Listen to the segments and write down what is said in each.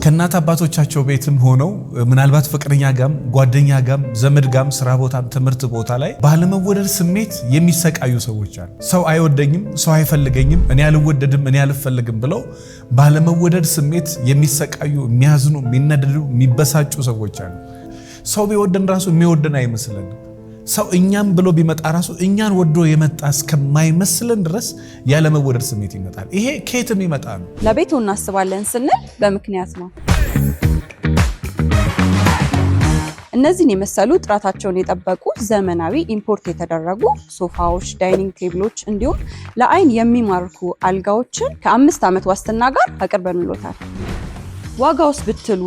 ከእናት አባቶቻቸው ቤትም ሆነው ምናልባት ፍቅረኛ ጋም ጓደኛ ጋም ዘመድ ጋም ስራ ቦታም ትምህርት ቦታ ላይ ባለመወደድ ስሜት የሚሰቃዩ ሰዎች አሉ። ሰው አይወደኝም፣ ሰው አይፈልገኝም፣ እኔ አልወደድም፣ እኔ አልፈልግም ብለው ባለመወደድ ስሜት የሚሰቃዩ የሚያዝኑ፣ የሚነደዱ፣ የሚበሳጩ ሰዎች አሉ። ሰው ቢወደን ራሱ የሚወደን አይመስልንም። ሰው እኛም ብሎ ቢመጣ ራሱ እኛን ወዶ የመጣ እስከማይመስልን ድረስ ያለመወደድ ስሜት ይመጣል። ይሄ ከየትም ይመጣ ነው። ለቤቱ እናስባለን ስንል በምክንያት ነው። እነዚህን የመሰሉ ጥራታቸውን የጠበቁ ዘመናዊ ኢምፖርት የተደረጉ ሶፋዎች፣ ዳይኒንግ ቴብሎች እንዲሁም ለአይን የሚማርኩ አልጋዎችን ከ5 ዓመት ዋስትና ጋር አቅርበንሎታል። ዋጋውስ ብትሉ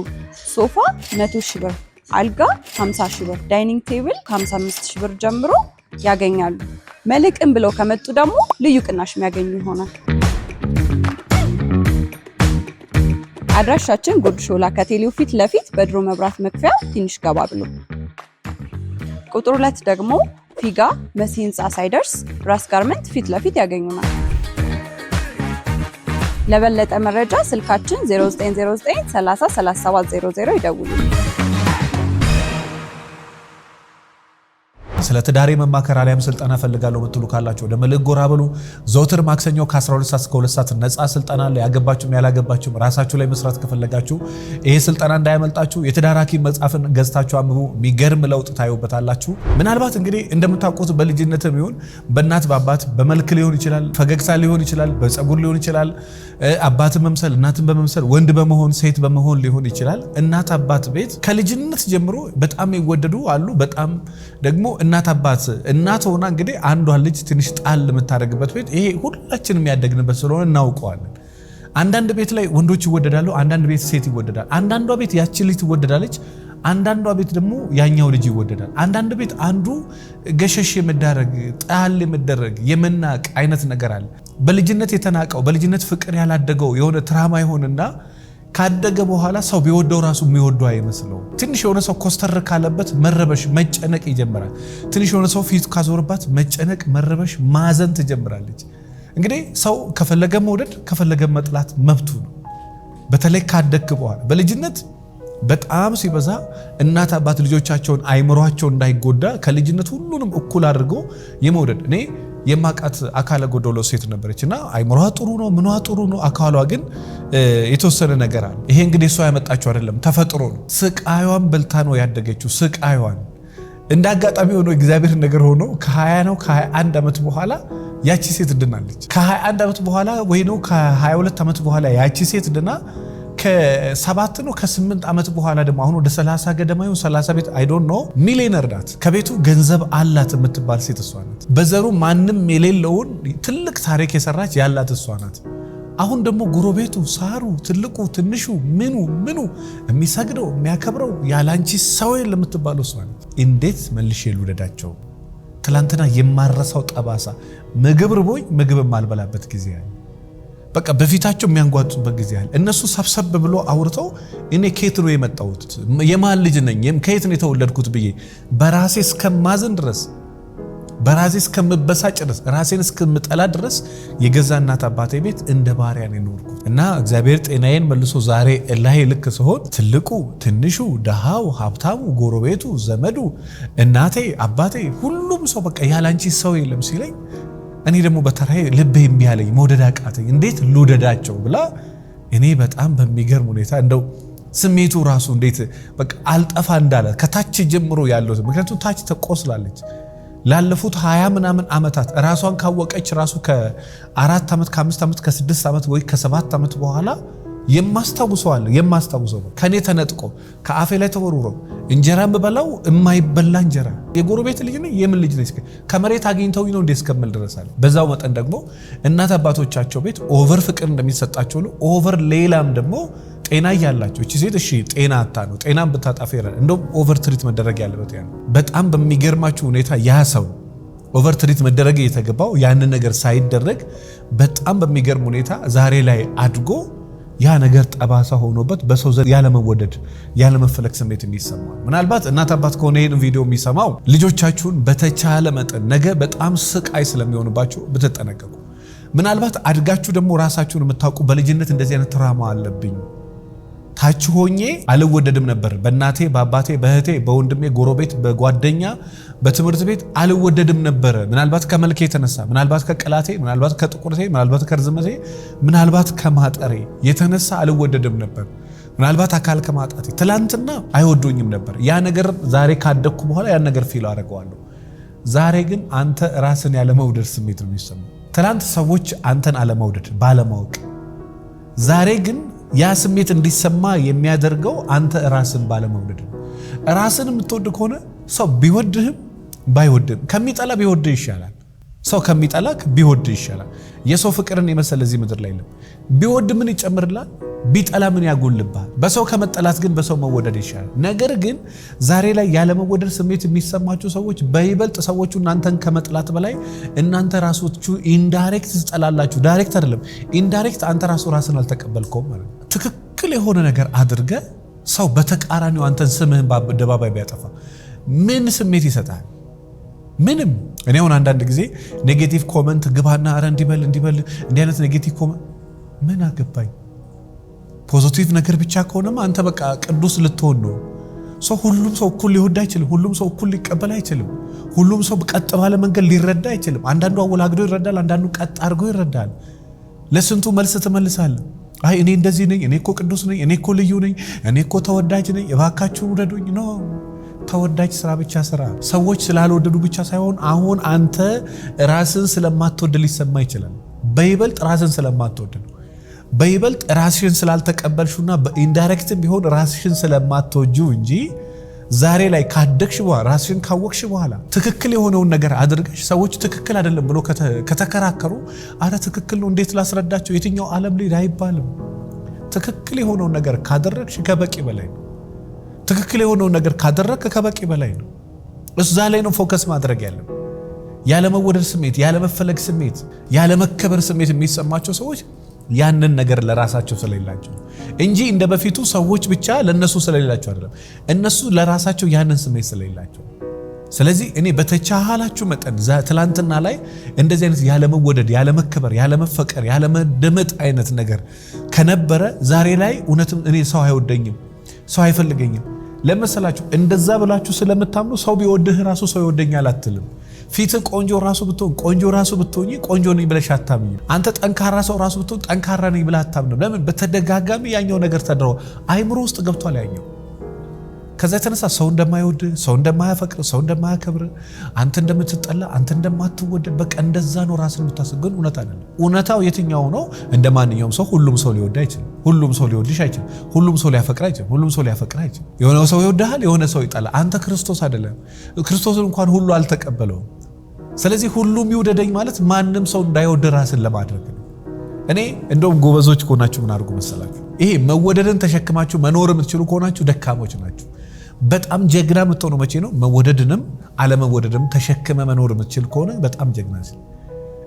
ሶፋ 100 ሺህ ብር፣ አልጋ 50 ሺህ ብር፣ ዳይኒንግ ቴብል ከ55 ሺህ ብር ጀምሮ ያገኛሉ። መልሕቅን ብለው ከመጡ ደግሞ ልዩ ቅናሽ የሚያገኙ ይሆናል። አድራሻችን ጉርድ ሾላ ከቴሌው ፊት ለፊት በድሮ መብራት መክፈያ ትንሽ ገባ ብሎ፣ ቁጥር 2 ደግሞ ፊጋ መሲ ህንፃ ሳይደርስ ራስ ጋርመንት ፊት ለፊት ያገኙናል። ለበለጠ መረጃ ስልካችን 0909 30 3700 ይደውሉ። ስለ ትዳሬ መማከር አሊያም ስልጠና ፈልጋለሁ ምትሉ ካላችሁ ወደ መልሕቅ ጎራ በሉ። ዘወትር ማክሰኞ ከ12 ሰዓት እስከ 2 ሰዓት ነፃ ስልጠና አለ። ያገባችሁም ያላገባችሁም ራሳችሁ ላይ መስራት ከፈለጋችሁ ይሄ ስልጠና እንዳያመልጣችሁ የትዳር ሐኪም መጽሐፍን ገዝታችሁ አንብቡ። የሚገርም ለውጥ ታዩበታላችሁ። ምናልባት እንግዲህ እንደምታውቁት በልጅነትም ይሁን በእናት በአባት በመልክ ሊሆን ይችላል፣ ፈገግታ ሊሆን ይችላል፣ በፀጉር ሊሆን ይችላል፣ አባትን መምሰል እናትን በመምሰል ወንድ በመሆን ሴት በመሆን ሊሆን ይችላል። እናት አባት ቤት ከልጅነት ጀምሮ በጣም ይወደዱ አሉ። በጣም ደግሞ እናት አባት እናት ሆና እንግዲህ አንዷ ልጅ ትንሽ ጣል የምታደርግበት ቤት ይሄ ሁላችንም ያደግንበት ስለሆነ እናውቀዋለን። አንዳንድ ቤት ላይ ወንዶች ይወደዳሉ፣ አንዳንድ ቤት ሴት ይወደዳል። አንዳንዷ ቤት ያቺ ልጅ ትወደዳለች፣ አንዳንዷ ቤት ደግሞ ያኛው ልጅ ይወደዳል። አንዳንድ ቤት አንዱ ገሸሽ የመዳረግ ጣል የመደረግ የመናቅ አይነት ነገር አለ። በልጅነት የተናቀው በልጅነት ፍቅር ያላደገው የሆነ ትራማ ይሆንና ካደገ በኋላ ሰው ቢወደው ራሱ የሚወደው አይመስለው። ትንሽ የሆነ ሰው ኮስተር ካለበት መረበሽ መጨነቅ ይጀምራል። ትንሽ የሆነ ሰው ፊት ካዞርባት መጨነቅ መረበሽ ማዘን ትጀምራለች። እንግዲህ ሰው ከፈለገ መውደድ ከፈለገ መጥላት መብቱ ነው። በተለይ ካደግክ በኋላ በልጅነት በጣም ሲበዛ እናት አባት ልጆቻቸውን አይምሯቸው እንዳይጎዳ ከልጅነት ሁሉንም እኩል አድርጎ የመውደድ እኔ የማቃት አካለ ጎዶሎ ሴት ነበረችና አይምሯ ጥሩ ነው፣ ምኗ ጥሩ ነው፣ አካሏ ግን የተወሰነ ነገር አለ። ይሄ እንግዲህ እሷ ያመጣችው አይደለም፣ ተፈጥሮ ነው። ስቃዩን በልታ ነው ያደገችው። ስቃዩን እንዳጋጣሚ ሆኖ እግዚአብሔር ነገር ሆኖ ከ20 ነው ከ21 ዓመት በኋላ ያቺ ሴት ድናለች። ከ21 ዓመት በኋላ ወይ ነው ከ22 ዓመት በኋላ ያቺ ሴት ድና ከ7 ነው ከ8 ዓመት በኋላ ደግሞ አሁን ወደ 30 ገደማ ይሁን 30 ቤት አይ ዶንት ኖ ሚሊዮነር ናት። ከቤቱ ገንዘብ አላት የምትባል ሴት እሷ ናት። በዘሩ ማንም የሌለውን ትልቅ ታሪክ የሰራች ያላት እሷ ናት። አሁን ደግሞ ጎረቤቱ ሳሩ ትልቁ ትንሹ ምኑ የሚሰግደው የሚያከብረው ያላንቺ ሰው የለም የምትባለው እሷ ናት። እንዴት መልሼ ልውደዳቸው? ትላንትና የማረሳው ጠባሳ ምግብ ርቦኝ ምግብ ማልበላበት ጊዜ አለ። በቃ በፊታቸው የሚያንጓጡበት ጊዜ አለ። እነሱ ሰብሰብ ብሎ አውርተው እኔ ከየት ነው የመጣሁት የማን ልጅ ነኝ ከየት ነው የተወለድኩት ብዬ በራሴ እስከማዝን ድረስ በራሴ እስከምበሳጭ ድረስ ራሴን እስከምጠላ ድረስ የገዛ እናት አባቴ ቤት እንደ ባሪያ ነው የኖርኩት። እና እግዚአብሔር ጤናዬን መልሶ ዛሬ ላይ ልክ ሲሆን ትልቁ ትንሹ ደሃው ሀብታሙ ጎረቤቱ ዘመዱ እናቴ አባቴ ሁሉም ሰው በቃ ያላንቺ ሰው የለም ሲለኝ እኔ ደግሞ በተራዬ ልቤ የሚያለኝ መውደድ አቃተኝ። እንዴት ልውደዳቸው ብላ እኔ በጣም በሚገርም ሁኔታ እንደው ስሜቱ ራሱ እንዴት በቃ አልጠፋ እንዳለ ከታች ጀምሮ ያለው ምክንያቱም ታች ተቆስላለች። ላለፉት 20 ምናምን ዓመታት ራሷን ካወቀች ራሱ ከ4 ዓመት ከ5 ዓመት ከ6 ዓመት ወይ ከ7 ዓመት በኋላ የማስታውሰው ከኔ ተነጥቆ ከአፌ ላይ ተወርውሮ እንጀራ በበላው የማይበላ እንጀራ የጎረቤት ልጅ ነኝ የምን ልጅ ነኝ ከመሬት አግኝተው ነው እንዴ እስከምል ድረሳል። በዛው መጠን ደግሞ እናት አባቶቻቸው ቤት ኦቨር ፍቅር እንደሚሰጣቸው ነው ኦቨር ሌላም ደግሞ ጤና ያላቸው እቺ ሴት እሺ ጤና አታ ነው ጤናን ብታጣፈ ይራል እንደውም ኦቨር ትሪት መደረግ ያለበት ያ ነው። በጣም በሚገርማችሁ ሁኔታ ያ ሰው ኦቨር ትሪት መደረግ የተገባው ያንን ነገር ሳይደረግ በጣም በሚገርም ሁኔታ ዛሬ ላይ አድጎ ያ ነገር ጠባሳ ሆኖበት በሰው ዘንድ ያለ መወደድ ያለ መፈለግ ስሜት የሚሰማው ምናልባት እናት አባት ከሆነ ይሄን ቪዲዮ የሚሰማው ልጆቻችሁን በተቻለ መጠን ነገ በጣም ስቃይ ስለሚሆንባችሁ ብትጠነቀቁ። ምናልባት አድጋችሁ ደግሞ ራሳችሁን የምታውቁ በልጅነት እንደዚህ አይነት ትራማ አለብኝ ታች ሆኜ አልወደድም ነበር። በእናቴ በአባቴ በእህቴ በወንድሜ ጎረቤት በጓደኛ በትምህርት ቤት አልወደድም ነበር። ምናልባት ከመልኬ የተነሳ ምናልባት ከቀላቴ ምናልባት ከጥቁርቴ ምናልባት ከርዝመቴ ምናልባት ከማጠሬ የተነሳ አልወደድም ነበር። ምናልባት አካል ከማጣቴ ትላንትና አይወዱኝም ነበር። ያ ነገር ዛሬ ካደኩ በኋላ ያን ነገር ፊል አደርገዋለሁ። ዛሬ ግን አንተ ራስን ያለ መውደድ ስሜት ነው የሚሰማው። ትላንት ሰዎች አንተን አለመውደድ ባለማወቅ፣ ዛሬ ግን ያ ስሜት እንዲሰማ የሚያደርገው አንተ ራስን ባለመውደድ ነው። ራስን የምትወድ ከሆነ ሰው ቢወድህም ባይወድህም ከሚጠላ ቢወድህ ይሻላል። ሰው ከሚጠላ ቢወድህ ይሻላል። የሰው ፍቅርን የመሰለ እዚህ ምድር ላይ የለም። ቢወድ ምን ይጨምርላል? ቢጠላ ምን ያጎልብሃል? በሰው ከመጠላት ግን በሰው መወደድ ይሻላል። ነገር ግን ዛሬ ላይ ያለመወደድ ስሜት የሚሰማችሁ ሰዎች በይበልጥ ሰዎቹ እናንተን ከመጥላት በላይ እናንተ ራሶቹ ኢንዳይሬክት ትጠላላችሁ። ዳይሬክት አይደለም ኢንዳይሬክት። አንተ ራስን አልተቀበልከውም ማለት ነው። ትክክል የሆነ ነገር አድርገ ሰው በተቃራኒው አንተን ስምህን በአደባባይ ቢያጠፋ ምን ስሜት ይሰጣል? ምንም። እኔ አሁን አንዳንድ ጊዜ ኔጌቲቭ ኮመንት ግባና አረ እንዲበል እንዲህ አይነት ኔጌቲቭ ኮመንት ምን አገባኝ? ፖዚቲቭ ነገር ብቻ ከሆነማ አንተ በቃ ቅዱስ ልትሆን ነው። ሁሉም ሰው እኩል ሊወድ አይችልም። ሁሉም ሰው እኩል ሊቀበል አይችልም። ሁሉም ሰው ቀጥ ባለ መንገድ ሊረዳ አይችልም። አንዳንዱ አወላግዶ ይረዳል፣ አንዳንዱ ቀጥ አድርጎ ይረዳል። ለስንቱ መልስ ትመልሳለህ። አይ እኔ እንደዚህ ነኝ፣ እኔ እኮ ቅዱስ ነኝ፣ እኔ እኮ ልዩ ነኝ፣ እኔ እኮ ተወዳጅ ነኝ፣ እባካችሁ ውደዱኝ ነው። ተወዳጅ ስራ ብቻ ስራ። ሰዎች ስላልወደዱ ብቻ ሳይሆን አሁን አንተ ራስን ስለማትወድ ሊሰማ ይችላል። በይበልጥ ራስን ስለማትወድ ነው። በይበልጥ ራስሽን ስላልተቀበልሽና በኢንዳይሬክትም ቢሆን ራስሽን ስለማትወጁ እንጂ ዛሬ ላይ ካደግሽ በኋላ ራስሽን ካወቅሽ በኋላ ትክክል የሆነውን ነገር አድርገሽ ሰዎች ትክክል አይደለም ብሎ ከተከራከሩ አረ ትክክል ነው እንዴት ላስረዳቸው? የትኛው ዓለም ላይ አይባልም። ትክክል የሆነውን ነገር ካደረግሽ ከበቂ በላይ ነው። ትክክል የሆነውን ነገር ካደረግ ከበቂ በላይ ነው። እዛ ላይ ነው ፎከስ ማድረግ ያለው። ያለመወደድ ስሜት፣ ያለመፈለግ ስሜት፣ ያለመከበር ስሜት የሚሰማቸው ሰዎች ያንን ነገር ለራሳቸው ስለሌላቸው እንጂ እንደ በፊቱ ሰዎች ብቻ ለነሱ ስለሌላቸው አይደለም፣ እነሱ ለራሳቸው ያንን ስሜት ስለሌላቸው። ስለዚህ እኔ በተቻላችሁ መጠን ትላንትና ላይ እንደዚህ አይነት ያለመወደድ፣ ያለመከበር፣ ያለመፈቀር፣ ያለመደመጥ አይነት ነገር ከነበረ ዛሬ ላይ እውነትም እኔ ሰው አይወደኝም፣ ሰው አይፈልገኝም ለመሰላችሁ እንደዛ ብላችሁ ስለምታምኑ ሰው ቢወድህ ራሱ ሰው ይወደኛል አትልም። ፊት ቆንጆ ራሱ ብትሆን ቆንጆ ራሱ ብትሆኚ ቆንጆ ነኝ ብለሽ አታምኚም። አንተ ጠንካራ ሰው ራሱ ብትሆን ጠንካራ ነኝ ብለህ አታምንም። ለምን? በተደጋጋሚ ያኛው ነገር ተደረው አይምሮ ውስጥ ገብቷል ያኛው። ከዛ የተነሳ ሰው እንደማይወድ፣ ሰው እንደማያፈቅር፣ ሰው እንደማያከብር፣ አንተ እንደምትጠላ፣ አንተ እንደማትወደድ በቃ እንደዛ ነው ራስን የምታስብ። ግን እውነት አይደለም። እውነታው የትኛው ነው? እንደ ማንኛውም ሰው ሁሉም ሰው ሊወድ አይችልም። ሁሉም ሰው ሊወድሽ አይችልም። ሁሉም ሰው ሊያፈቅር አይችልም። ሁሉም ሰው ሊያፈቅር አይችልም። የሆነ ሰው ይወድሃል፣ የሆነ ሰው ይጠላ። አንተ ክርስቶስ አይደለም። ክርስቶስን እንኳን ሁሉ አልተቀበለውም። ስለዚህ ሁሉም ይውደደኝ ማለት ማንም ሰው እንዳይወድ ራስን ለማድረግ ነው። እኔ እንደውም ጎበዞች ከሆናችሁ ምን አድርጉ መሰላችሁ? ይሄ መወደድን ተሸክማችሁ መኖር የምትችሉ ከሆናችሁ ደካሞች ናችሁ። በጣም ጀግና የምትሆኑ መቼ ነው? መወደድንም አለመወደድንም ተሸክመ መኖር የምትችል ከሆነ በጣም ጀግና ነህ።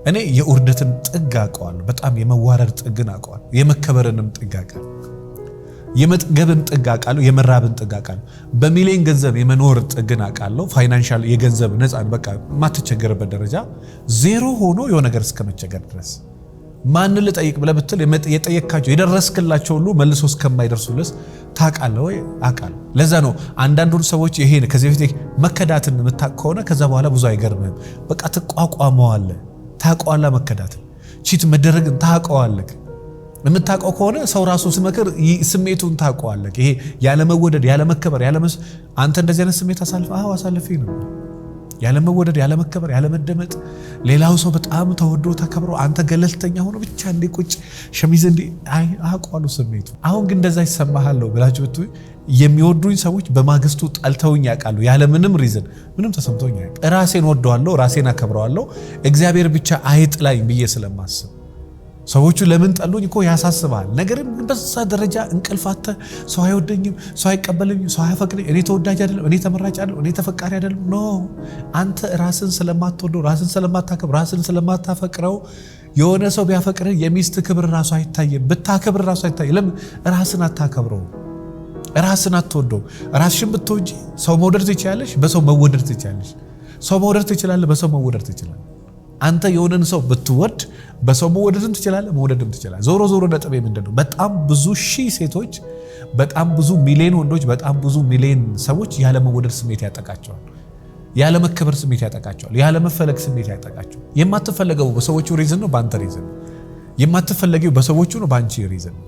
እኔ የውርደትን ጥግ አውቀዋለሁ። በጣም የመዋረድ ጥግን አውቀዋለሁ። የመከበርንም ጥግ አውቃለሁ። የመጥገብን ጥግ አውቃለሁ። የመራብን ጥግ አውቃለሁ። በሚሊዮን ገንዘብ የመኖር ጥግን አውቃለሁ። ፋይናንሻል የገንዘብ ነፃ በቃ ማትቸገርበት ደረጃ ዜሮ ሆኖ የሆነ ነገር እስከመቸገር ድረስ ማንን ልጠይቅ ብለህ ብትል የጠየካቸው የደረስክላቸው ሁሉ መልሶ እስከማይደርሱልስ ታውቃለህ ወይ? አውቃለሁ። ለዛ ነው አንዳንዱን ሰዎች ይሄን ከዚህ በፊት መከዳትን የምታውቅ ከሆነ ከዛ በኋላ ብዙ አይገርምህም። በቃ ትቋቋመዋለህ። ታውቀዋለህ። መከዳትን ቺት መደረግን ታውቀዋለህ። የምታውቀው ከሆነ ሰው ራሱ ሲመክር ስሜቱን ታውቀዋለህ። ይሄ ያለመወደድ፣ ያለመከበር፣ አንተ እንደዚህ አይነት ስሜት አሳልፌ ነው ያለመወደድ፣ ያለመከበር፣ ያለመደመጥ፣ ሌላው ሰው በጣም ተወዶ ተከብሮ አንተ ገለልተኛ ሆኖ ብቻ እንደ ቁጭ ሸሚዝ እንደ አውቀዋለሁ ስሜቱ። አሁን ግን እንደዛ ይሰማሃል ብላችሁ ብትይ የሚወዱኝ ሰዎች በማግስቱ ጠልተውኝ ያውቃሉ። ያለ ምንም ሪዝን ምንም ተሰምቶኝ ያውቃል። ራሴን ወደዋለሁ፣ ራሴን አከብረዋለሁ። እግዚአብሔር ብቻ አይጥላኝ ብዬ ስለማስብ ሰዎቹ ለምን ጠሉኝ እኮ ያሳስባል። ነገርም በዛ ደረጃ እንቅልፋተ ሰው አይወደኝም፣ ሰው አይቀበለኝም፣ ሰው አያፈቅረኝ፣ እኔ ተወዳጅ አይደለም፣ እኔ ተመራጭ አይደለም፣ እኔ ተፈቃሪ አይደለም። ኖ አንተ ራስን ስለማትወደው፣ ራስን ስለማታከብር፣ ራስን ስለማታፈቅረው የሆነ ሰው ቢያፈቅርህ የሚስት ክብር ራሱ አይታየም፣ ብታከብር ራሱ አይታየም። ለምን? ራስን አታከብረው፣ ራስን አትወደው። ራስሽን ብትወጂ ሰው መውደድ ትችላለሽ፣ በሰው መወደድ ትችላለሽ። ሰው መውደድ ትችላለህ፣ በሰው መወደድ ትችላለህ። አንተ የሆነን ሰው ብትወድ በሰው መወደድም ትችላለህ፣ መውደድም ትችላለህ። ዞሮ ነጥቤ ምንድነው? በጣም ብዙ ሺህ ሴቶች፣ በጣም ብዙ ሚሊዮን ወንዶች፣ በጣም ብዙ ሚሊዮን ሰዎች ያለ መወደድ ስሜት ያጠቃቸዋል። ያለ መከበር ስሜት ያጠቃቸዋል። ያለ መፈለግ ስሜት ያጠቃቸዋል። የማትፈለገው በሰዎቹ ሪዝን ነው፣ በአንተ ሪዝን ነው። የማትፈለጊው በሰዎቹ ነው፣ በአንቺ ሪዝን ነው።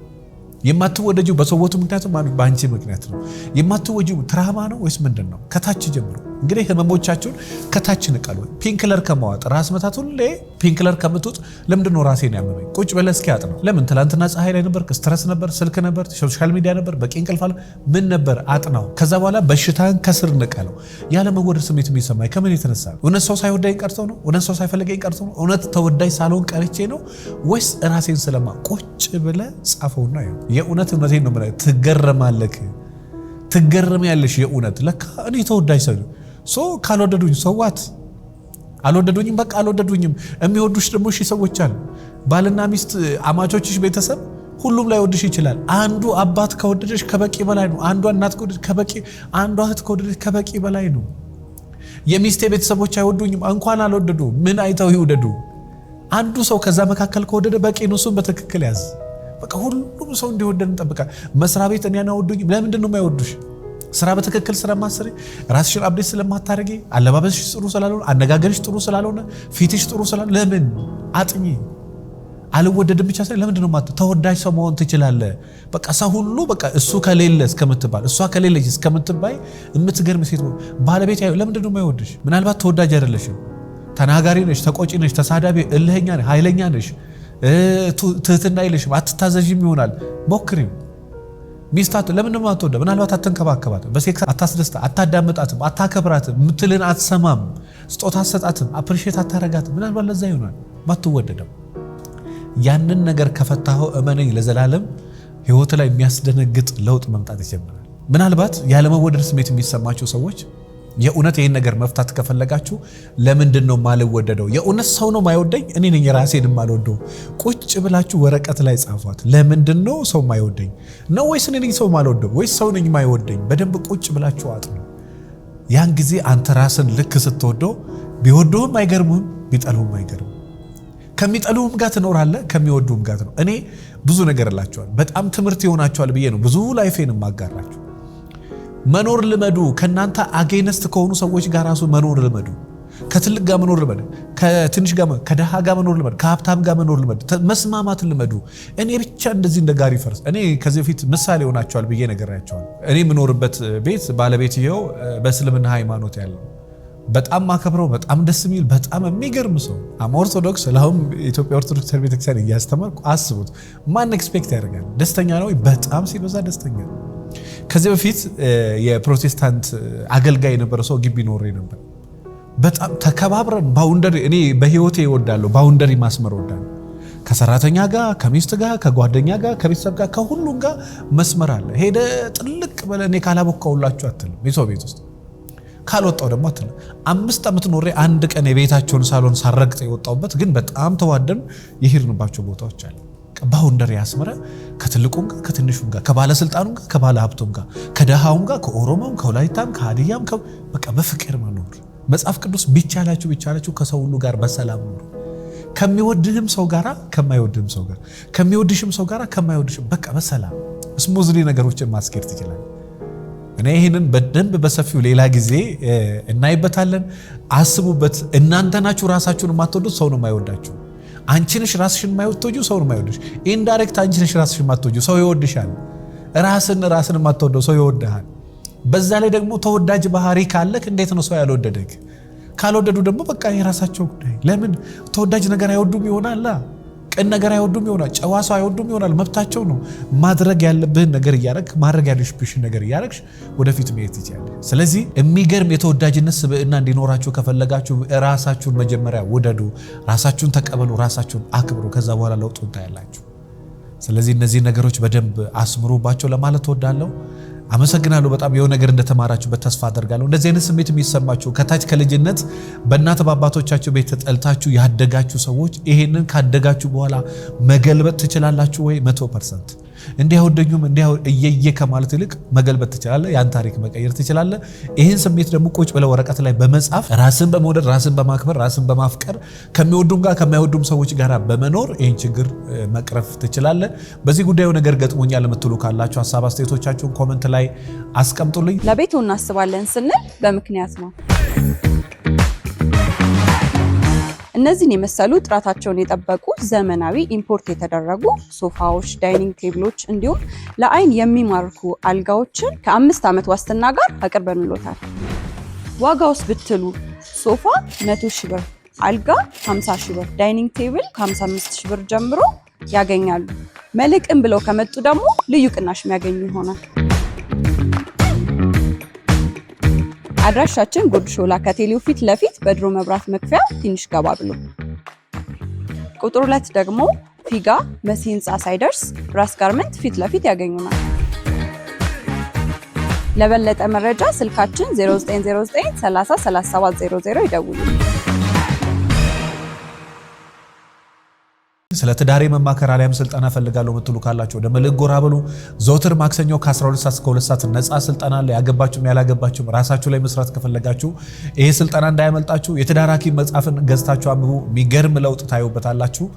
የማትወደጂው በሰዎቹ ምክንያት ነው፣ በአንቺ ምክንያት ነው። የማትወጂው ትራማ ነው ወይስ ምንድን ነው? ከታች ጀምሮ እንግዲህ ህመሞቻችሁን ከታች ንቀሉ። ፒንክለር ከማዋጥ ራስ መታት ሁሌ ፒንክለር ከምትውጥ ለምንድን ነው ራሴን ያመመኝ? ቁጭ ብለህ እስኪ አጥነው። ለምን ትላንትና ፀሐይ ላይ ነበር፣ ስትረስ ነበር፣ ስልክ ነበር፣ ሶሻል ሚዲያ ነበር፣ በቂ እንቅልፍ አለ፣ ምን ነበር? አጥናው። ከዛ በኋላ በሽታን ከስር ንቀለው። ያለ መወደድ ስሜት የሚሰማኝ ከምን የተነሳ ነው? እውነት ሰው ሳይወዳኝ ቀርቶ ነው? እውነት ሰው ሳይፈልገኝ ቀርቶ ነው? እውነት ተወዳጅ ሳልሆን ቀርቼ ነው? ወይስ ራሴን ስለማ? ቁጭ ብለህ ጻፈውና የእውነት እውነቴን ነው ማለት ትገረማለህ። ትገረሚያለሽ። የእውነት ለካ እኔ ተወዳጅ ሰው ካልወደዱኝ ሰዋት አልወደዱኝም፣ በቃ አልወደዱኝም። የሚወዱሽ ደግሞ ሺህ ሰዎች አሉ። ባልና ሚስት፣ አማቾችሽ፣ ቤተሰብ ሁሉም ላይ ወድሽ ይችላል። አንዱ አባት ከወደደሽ ከበቂ በላይ ነው። አንዷ እናት ከወደደሽ ከበቂ፣ አንዷ እህት ከወደደሽ ከበቂ በላይ ነው። የሚስቴ ቤተሰቦች አይወዱኝም፣ እንኳን አልወደዱ ምን አይተው ይውደዱ። አንዱ ሰው ከዛ መካከል ከወደደ በቂ ነው። እሱን በትክክል ያዝ። በቃ ሁሉም ሰው እንዲወደድ እንጠብቃለን። መስሪያ ቤት እኔን አይወዱኝም። ለምንድን ነው የማይወዱሽ? ስራ በትክክል ስለማትሰሪ፣ ራስሽን አፕዴት ስለማታረጊ፣ አለባበስሽ ጥሩ ስላልሆነ፣ አነጋገርሽ ጥሩ ስላልሆነ፣ ፊትሽ ጥሩ ስላልሆነ፣ ለምን አጥኚ። አልወደድም ብቻ ሳይሆን ለምንድን ነው ተወዳጅ ሰው መሆን ትችላለህ። በቃ ሰው ሁሉ በቃ እሱ ከሌለ እስከምትባል፣ እሷ ከሌለች እስከምትባይ የምትገርም ሴት ነው። ባለቤት ለምንድን ነው የማይወድሽ? ምናልባት ተወዳጅ አይደለሽም። ተናጋሪ ነሽ፣ ተቆጪ ነሽ፣ ተሳዳቢ፣ እልህኛ ነሽ፣ ኃይለኛ ነሽ፣ ትህትና የለሽም፣ አትታዘዥም ይሆናል። ሞክሪው። ሚስታት ለምን ነው አትወደ? ምናልባት አትንከባከባትም፣ በሴክስ አታስደስታ፣ አታዳምጣትም፣ አታከብራትም፣ ምትልን አትሰማም፣ ስጦታ አትሰጣትም፣ አፕሪሺየት አታረጋትም። ምናልባት ለዛ ይሆናል ማትወደደው። ያንን ነገር ከፈታኸው እመነኝ ለዘላለም ህይወት ላይ የሚያስደነግጥ ለውጥ መምጣት ይጀምራል። ምናልባት ያለመወደድ ስሜት የሚሰማችሁ ሰዎች የእውነት ይሄን ነገር መፍታት ከፈለጋችሁ ለምንድን ነው ማልወደደው? የእውነት ሰው ነው ማይወደኝ? እኔ ነኝ ራሴን ማልወደው? ቁጭ ብላችሁ ወረቀት ላይ ጻፏት። ለምንድን ነው ሰው ማይወደኝ ነው? ወይስ እኔ ነኝ ሰው ማልወደው? ወይስ ሰው ነኝ ማይወደኝ? በደንብ ቁጭ ብላችሁ አጥኑ። ያን ጊዜ አንተ ራስን ልክ ስትወደው ቢወደውም አይገርምም፣ ቢጠሉም አይገርምም። ከሚጠሉም ጋር ትኖራለህ፣ ከሚወዱም ጋር ነው። እኔ ብዙ ነገር እላችኋለሁ፣ በጣም ትምህርት ይሆናችኋል ብዬ ነው ብዙ ላይፌን ማጋራችሁ። መኖር ልመዱ። ከናንተ አጌነስት ከሆኑ ሰዎች ጋር ራሱ መኖር ልመዱ። ከትልቅ ጋር መኖር ልመዱ፣ ከትንሽ ጋር፣ ከደሃ ጋር መኖር ልመዱ፣ ከሀብታም ጋር መኖር ልመዱ። መስማማት ልመዱ። እኔ ብቻ እንደዚህ እንደ ጋሪ ፈርስ። እኔ ከዚህ በፊት ምሳሌ ሆናቸዋል ብዬ ነገራቸዋል። እኔ የምኖርበት ቤት ባለቤትየው በእስልምና ሃይማኖት ያለው በጣም ማከብረው፣ በጣም ደስ የሚል፣ በጣም የሚገርም ሰው። ኦርቶዶክስ ለአሁን ኢትዮጵያ ኦርቶዶክስ ቤተክርስቲያን እያስተማርኩ አስቡት። ማን ኤክስፔክት ያደርጋል? ደስተኛ ነው፣ በጣም ሲበዛ ደስተኛ ነው። ከዚህ በፊት የፕሮቴስታንት አገልጋይ የነበረ ሰው ግቢ ኖሬ ነበር። በጣም ተከባብረን ባውንደሪ፣ እኔ በህይወቴ እወዳለሁ፣ ባውንደሪ ማስመር እወዳለሁ። ከሰራተኛ ጋር፣ ከሚስት ጋር፣ ከጓደኛ ጋር፣ ከቤተሰብ ጋር፣ ከሁሉም ጋር መስመር አለ። ሄደ ጥልቅ በለ እኔ ካላቦካውላችሁ አትልም። የሰው ቤት ውስጥ ካልወጣው ደግሞ አትልም። 5 ዓመት ኖሬ አንድ ቀን የቤታቸውን ሳሎን ሳረግጥ የወጣውበት ግን በጣም ተዋደን የሄድንባቸው ቦታዎች አሉ። ባውንደሪ ያስመረ ከትልቁም ጋር ከትንሹም ጋር ከባለስልጣኑም ጋር ከባለ ሀብቱም ጋር ከደሃውም ጋር ከኦሮሞም ከወላይታም ከሃዲያም በቃ በፍቅር መኖር። መጽሐፍ ቅዱስ ቢቻላችሁ ከሰው ሁሉ ጋር በሰላም ኑሩ። ከሚወድህም ሰው ጋር ከማይወድህም ሰው ጋር፣ ከሚወድሽም ሰው ጋር ከማይወድሽም፣ በቃ በሰላም ስሙዝሊ ነገሮችን ማስኬድ ትችላለህ። እኔ ይሄንን በደንብ በሰፊው ሌላ ጊዜ እናይበታለን። አስቡበት። እናንተ ናችሁ ራሳችሁን የማትወዱት፣ ሰው ነው የማይወዳችሁ። አንቺ ነሽ ራስሽን የማይወደው፣ ሰው ነው የማይወድሽ። ኢንዳይሬክት አንቺ ነሽ ራስሽን የማትወጂው፣ ሰው ይወድሻል። ራስን የማትወደው ሰው ይወድሃል። በዛ ላይ ደግሞ ተወዳጅ ባህሪ ካለክ እንዴት ነው ሰው ያልወደደክ? ካልወደዱ ደግሞ በቃ የራሳቸው ጉዳይ። ለምን ተወዳጅ ነገር አይወዱም ይሆናል፣ ቅን ነገር አይወዱም ይሆናል፣ ጨዋ ሰው አይወዱም ይሆናል። መብታቸው ነው። ማድረግ ያለብህን ነገር እያደረግህ፣ ማድረግ ያለብሽን ነገር እያደረግሽ ወደፊት መሄድ ትችላለህ። ስለዚህ የሚገርም የተወዳጅነት ስብዕና እንዲኖራችሁ ከፈለጋችሁ ራሳችሁን መጀመሪያ ውደዱ፣ ራሳችሁን ተቀበሉ፣ ራሳችሁን አክብሩ። ከዛ በኋላ ለውጡን ታያላችሁ። ስለዚህ እነዚህ ነገሮች በደንብ አስምሩባቸው ለማለት እወዳለሁ። አመሰግናለሁ። በጣም የሆነ ነገር እንደተማራችሁበት ተስፋ አደርጋለሁ። እንደዚህ አይነት ስሜት የሚሰማችሁ ከታች ከልጅነት በእናት በአባቶቻችሁ ቤት ተጠልታችሁ ያደጋችሁ ሰዎች ይሄንን ካደጋችሁ በኋላ መገልበጥ ትችላላችሁ ወይ? 100%። እንዲያወደኙም እየየ ከማለት ይልቅ መገልበጥ ትችላለህ። ያን ታሪክ መቀየር ትችላለህ። ይህን ስሜት ደግሞ ቁጭ ብለህ ወረቀት ላይ በመጻፍ ራስን በመውደድ ራስን በማክበር ራስን በማፍቀር ከሚወዱም ጋር ከማይወዱም ሰዎች ጋር በመኖር ይህን ችግር መቅረፍ ትችላለህ። በዚህ ጉዳዩ ነገር ገጥሞኛል የምትሉ ካላችሁ ሀሳብ አስተያየቶቻችሁን ኮመንት ላይ አስቀምጡልኝ። ለቤቱ እናስባለን ስንል በምክንያት ነው። እነዚህን የመሰሉ ጥራታቸውን የጠበቁ ዘመናዊ ኢምፖርት የተደረጉ ሶፋዎች፣ ዳይኒንግ ቴብሎች እንዲሁም ለአይን የሚማርኩ አልጋዎችን ከ5 ዓመት ዋስትና ጋር አቅርበንሎታል። ዋጋውስ ብትሉ ሶፋ 100 ሺህ ብር፣ አልጋ 50 ሺህ ብር፣ ዳይኒንግ ቴብል ከ55 ሺህ ብር ጀምሮ ያገኛሉ። መልሕቅን ብለው ከመጡ ደግሞ ልዩ ቅናሽ የሚያገኙ ይሆናል። አድራሻችን ጉርድ ሾላ ከቴሌው ፊት ለፊት በድሮ መብራት መክፈያ ትንሽ ገባ ብሎ፣ ቁጥር 2 ደግሞ ፊጋ መሲ ህንፃ ሳይደርስ ራስ ጋርመንት ፊት ለፊት ያገኙናል። ለበለጠ መረጃ ስልካችን 0909 30 3700 ይደውሉ። ስለ ትዳሬ መማከር አሊያም ስልጠና ፈልጋለሁ የምትሉ ካላችሁ ወደ መልሕቅ ጎራ በሉ። ዘወትር ማክሰኞ ከ12 ሰዓት እስከ 2 ሰዓት ነፃ ስልጠና አለ። ያገባችሁም ያላገባችሁም ራሳችሁ ላይ መስራት ከፈለጋችሁ ይሄ ስልጠና እንዳያመልጣችሁ። የትዳር ሐኪም መጽሐፍን ገዝታችሁ አንብቡ። የሚገርም ለውጥ ታዩበታላችሁ።